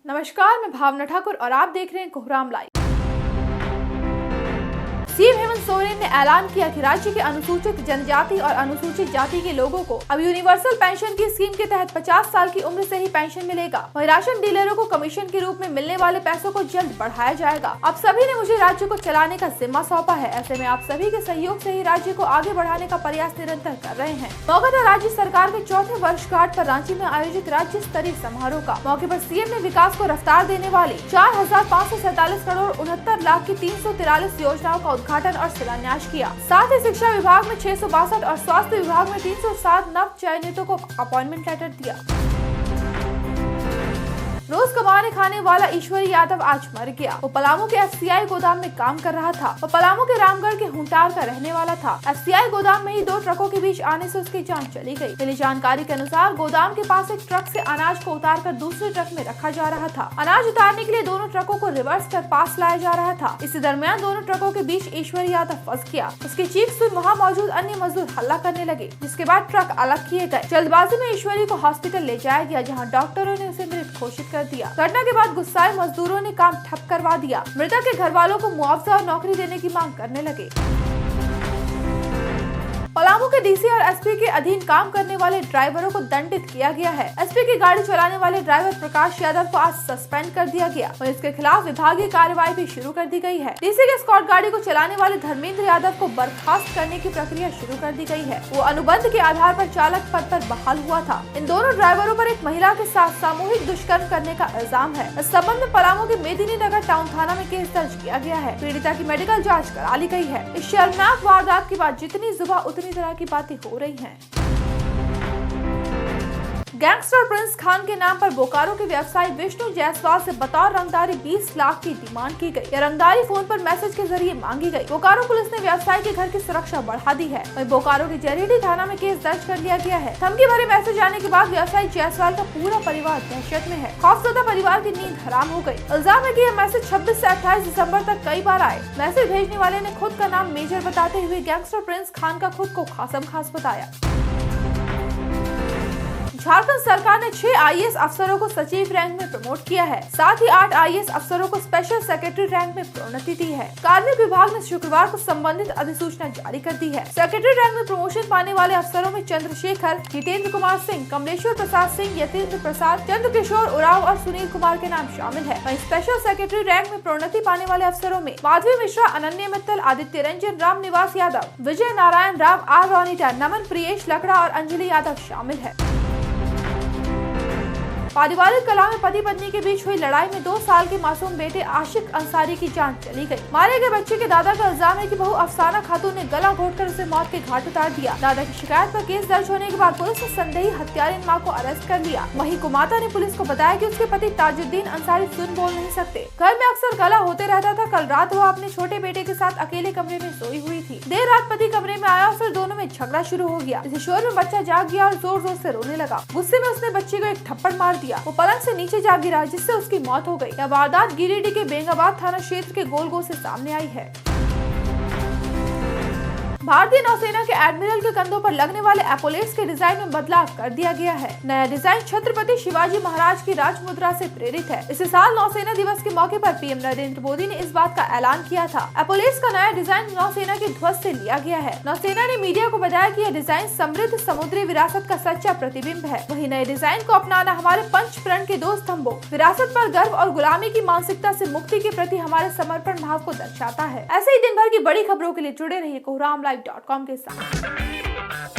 नमस्कार, मैं भावना ठाकुर और आप देख रहे हैं कोहराम लाइव। सीएम हेमंत सोरेन ने ऐलान किया कि राज्य के अनुसूचित जनजाति और अनुसूचित जाति के लोगों को अब यूनिवर्सल पेंशन की स्कीम के तहत 50 साल की उम्र से ही पेंशन मिलेगा। वहीं राशन डीलरों को कमीशन के रूप में मिलने वाले पैसों को जल्द बढ़ाया जाएगा। आप सभी ने मुझे राज्य को चलाने का जिम्मा सौंपा है, ऐसे में आप सभी के सहयोग से ही राज्य को आगे बढ़ाने का प्रयास निरंतर कर रहे हैं। मौका था राज्य सरकार के चौथे वर्षगांठ पर रांची में आयोजित राज्य स्तरीय समारोह का। मौके पर सीएम ने विकास को रफ्तार देने वाली 4,547 करोड़ 69 लाख की 343 योजनाओं का उद्घाटन और शिलान्यास किया। साथ ही शिक्षा विभाग में 662 और स्वास्थ्य विभाग में 307 नव चयनितों को अपॉइंटमेंट लेटर दिया। रोज कमाने खाने वाला ईश्वरी यादव आज मर गया। वो पलामू के एफसीआई गोदाम में काम कर रहा था। वो पलामू के रामगढ़ के हुंटार का रहने वाला था। एफसीआई गोदाम में ही दो ट्रकों के बीच आने से उसकी जान चली गई। मिली जानकारी के अनुसार गोदाम के पास एक ट्रक से अनाज को उतारकर दूसरे ट्रक में रखा जा रहा था। अनाज उतारने के लिए दोनों ट्रकों को रिवर्स कर पास लाया जा रहा था। इसी दरमियान दोनों ट्रकों के बीच ईश्वरी यादव फंस गया। उसकी चीख सुन वहाँ मौजूद अन्य मजदूर हल्ला करने लगे, जिसके बाद ट्रक अलग किए गए। जल्दबाजी में ईश्वरी को हॉस्पिटल ले जाया गया, जहाँ डॉक्टरों ने उसे मृत घोषित कर दिया। घटना के बाद गुस्साए मजदूरों ने काम ठप करवा दिया। मृतक के घर वालों को मुआवजा और नौकरी देने की मांग करने लगे। पलामू के डीसी और एसपी के अधीन काम करने वाले ड्राइवरों को दंडित किया गया है। एसपी की गाड़ी चलाने वाले ड्राइवर प्रकाश यादव को आज सस्पेंड कर दिया गया और इसके खिलाफ विभागीय कार्रवाई भी शुरू कर दी गई है। डीसी के स्कॉट गाड़ी को चलाने वाले धर्मेंद्र यादव को बर्खास्त करने की प्रक्रिया शुरू कर दी गई है। वो अनुबंध के आधार पर चालक पद पर बहाल हुआ था। इन दोनों ड्राइवरों पर एक महिला के साथ सामूहिक दुष्कर्म करने का इल्जाम है। इस संबंध में पलामू के मेदिनी नगर टाउन थाना में केस दर्ज किया गया है। पीड़िता की मेडिकल जाँच करा ली गई है। इस शर्मनाक वारदात के बाद जितनी जुबान उतनी तरह की बातें हो रही हैं। गैंगस्टर प्रिंस खान के नाम पर बोकारो के व्यवसायी विष्णु जायसवाल से बतौर रंगदारी 20 लाख की डिमांड की गई। यह रंगदारी फोन पर मैसेज के जरिए मांगी गई। बोकारो पुलिस ने व्यवसायी के घर की सुरक्षा बढ़ा दी है। वहीं बोकारो के जरीडी थाना में केस दर्ज कर लिया गया है। धमकी भरे मैसेज आने के बाद व्यवसायी जायसवाल का पूरा परिवार दहशत में है। खौफजदा परिवार की नींद हराम हो गई। इल्जाम है कि यह मैसेज 26 से 28 दिसंबर तक कई बार आए। मैसेज भेजने वाले ने खुद का नाम मेजर बताते हुए गैंगस्टर प्रिंस खान का खुद को खासम खास बताया। झारखंड सरकार ने 6 आईएएस अफसरों को सचिव रैंक में प्रमोट किया है। साथ ही 8 आईएएस अफसरों को स्पेशल सेक्रेटरी रैंक में प्रोन्नति दी है। कार्मिक विभाग ने शुक्रवार को संबंधित अधिसूचना जारी कर दी है। सेक्रेटरी रैंक में प्रमोशन पाने वाले अफसरों में चंद्रशेखर, जितेंद्र कुमार सिंह, कमलेश्वर प्रसाद सिंह, यतीन्द्र प्रसाद, चंद्रकिशोर उराव और सुनील कुमार के नाम शामिल है। वहीं स्पेशल सेक्रेटरी रैंक में प्रोन्नति पाने वाले अफसरों में माधवी मिश्रा, अनन्य मित्तल, आदित्य रंजन, राम निवास यादव, विजय नारायण राव, आर रोनिटा, नमन प्रियेश लकड़ा और अंजलि यादव शामिल है। पारिवारिक कलह में पति पत्नी के बीच हुई लड़ाई में 2 साल के मासूम बेटे आशिक अंसारी की जान चली गई। मारे गए बच्चे के दादा का इल्जाम है कि बहू अफसाना खातून ने गला घोटकर उसे मौत के घाट उतार दिया। दादा की शिकायत पर केस दर्ज होने के बाद पुलिस ने संदेही हत्यारिन मां को अरेस्ट कर लिया। वहीं कुमाता ने पुलिस को बताया कि उसके पति ताजुद्दीन अंसारी सुन बोल नहीं सकते। घर में अक्सर गला होते रहता था। कल रात वह अपने छोटे बेटे के साथ अकेले कमरे में सोई हुई थी। देर रात पति कमरे में आया और फिर दोनों में झगड़ा शुरू हो गया। इस शोर में बच्चा जाग गया और जोर जोर से रोने लगा। गुस्से में उसने बच्चे को एक थप्पड़ मार दिया। वो पलंग से नीचे जा गिरा, जिससे उसकी मौत हो गई। यह वारदात गिरिडीह के बेंगाबाद थाना क्षेत्र के गोलगो से सामने आई है। भारतीय नौसेना के एडमिरल के कंधों पर लगने वाले एपोलेट्स के डिजाइन में बदलाव कर दिया गया है। नया डिजाइन छत्रपति शिवाजी महाराज की राजमुद्रा से प्रेरित है। इस साल नौसेना दिवस के मौके पर पीएम नरेंद्र मोदी ने इस बात का ऐलान किया था। एपोलेट्स का नया डिजाइन नौसेना के ध्वज से लिया गया है। नौसेना ने मीडिया को बताया कि यह डिजाइन समृद्ध समुद्री विरासत का सच्चा प्रतिबिंब है। वहीं नए डिजाइन को अपनाना हमारे पंच प्रण के 2 स्तंभों विरासत पर गर्व और गुलामी की मानसिकता से मुक्ति के प्रति हमारे समर्पण भाव को दर्शाता है। ऐसे ही दिन भर की बड़ी खबरों के लिए जुड़े रहिए कोहराम live.com के साथ।